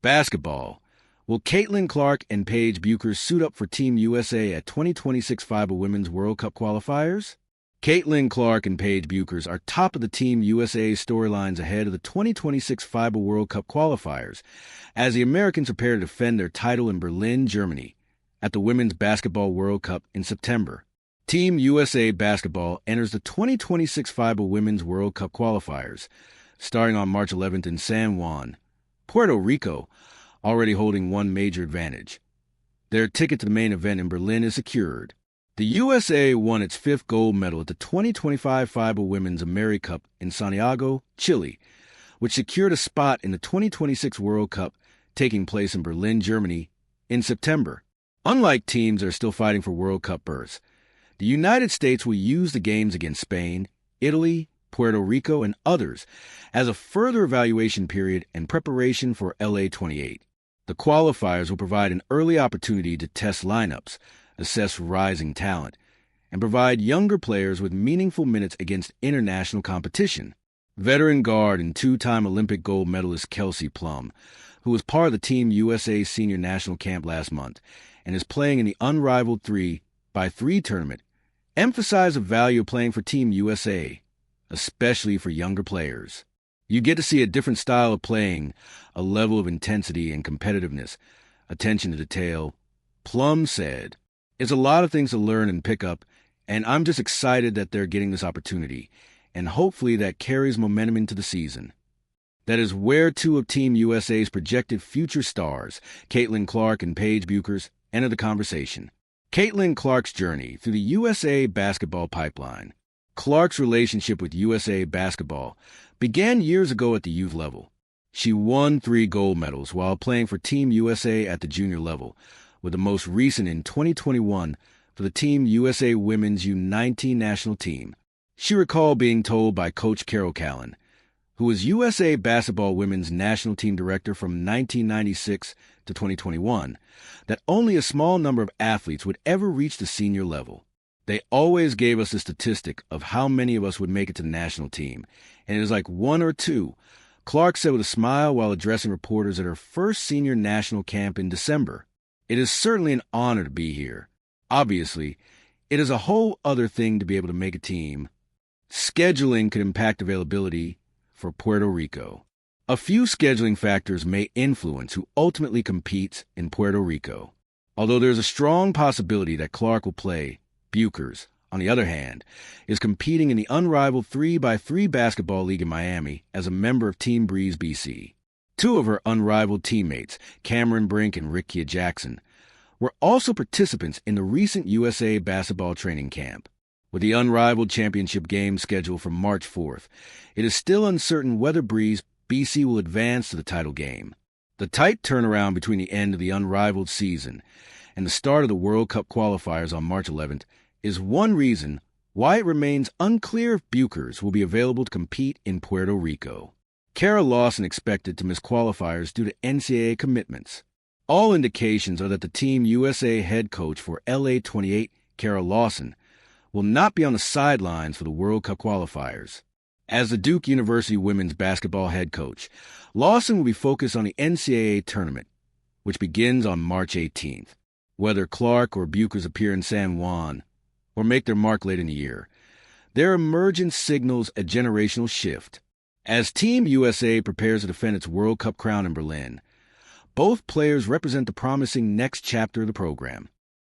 Basketball. Will Clark and Paige Bueckers suit up for Team USA at 2026 FIBA Women's World Cup qualifiers? Clark and Paige Bueckers are top of the Team USA storylines ahead of the 2026 FIBA World Cup qualifiers, as the Americans prepare to defend their title in Berlin, Germany, at the Women's Basketball World Cup in September. Team USA Basketball enters the 2026 FIBA Women's World Cup qualifiers, starting on March 11th in San Juan, Puerto Rico, already holding one major advantage. Their ticket to the main event in Berlin is secured. The USA won its fifth gold medal at the 2025 FIBA Women's AmeriCup in Santiago, Chile, which secured a spot in the 2026 World Cup taking place in Berlin, Germany, in September. Unlike teams that are still fighting for World Cup berths, the United States will use the games against Spain, Italy, Puerto Rico, and others as a further evaluation period and preparation for LA 28. The qualifiers will provide an early opportunity to test lineups, assess rising talent, and provide younger players with meaningful minutes against international competition. Veteran guard and two-time Olympic gold medalist Kelsey Plum, who was part of the Team USA senior national camp last month and is playing in the unrivaled 3x3 tournament, emphasized the value of playing for Team USA, especially for younger players. You get to see a different style of playing, a level of intensity and competitiveness, attention to detail. Plum said, "It's a lot of things to learn and pick up, and I'm just excited that they're getting this opportunity, and hopefully that carries momentum into the season." That is where two of Team USA's projected future stars, Clark and Paige Bueckers, enter the conversation. Clark's journey through the USA basketball pipeline. Clark's relationship with USA Basketball began years ago at the youth level. She won 3 gold medals while playing for Team USA at the junior level, with the most recent in 2021 for the Team USA Women's U19 national team. She recalled being told by Coach Carol Callan, who was USA Basketball Women's national team director from 1996 to 2021, that only a small number of athletes would ever reach the senior level. They always gave us a statistic of how many of us would make it to the national team, and it was like 1 or 2, Clark said with a smile while addressing reporters at her first senior national camp in December. "It is certainly an honor to be here. Obviously, it is a whole other thing to be able to make a team. Scheduling could impact availability for Puerto Rico. A few scheduling factors may influence who ultimately competes in Puerto Rico. Although there is a strong possibility that Clark will play, Bueckers, on the other hand, is competing in the unrivaled 3x3 basketball league in Miami as a member of Team Breeze BC. 2 of her unrivaled teammates, Cameron Brink and Rikia Jackson, were also participants in the recent USA basketball training camp. With the unrivaled championship game scheduled for March 4th, it is still uncertain whether Breeze BC will advance to the title game. The tight turnaround between the end of the unrivaled season and the start of the World Cup qualifiers on March 11th is one reason why it remains unclear if Bueckers will be available to compete in Puerto Rico. Kara Lawson expected to miss qualifiers due to NCAA commitments. All indications are that the Team USA head coach for LA 28, Kara Lawson, will not be on the sidelines for the World Cup qualifiers. As the Duke University women's basketball head coach, Lawson will be focused on the NCAA tournament, which begins on March 18th. Whether Clark or Bueckers appear in San Juan or make their mark late in the year, their emergence signals a generational shift. As Team USA prepares to defend its World Cup crown in Berlin, both players represent the promising next chapter of the program.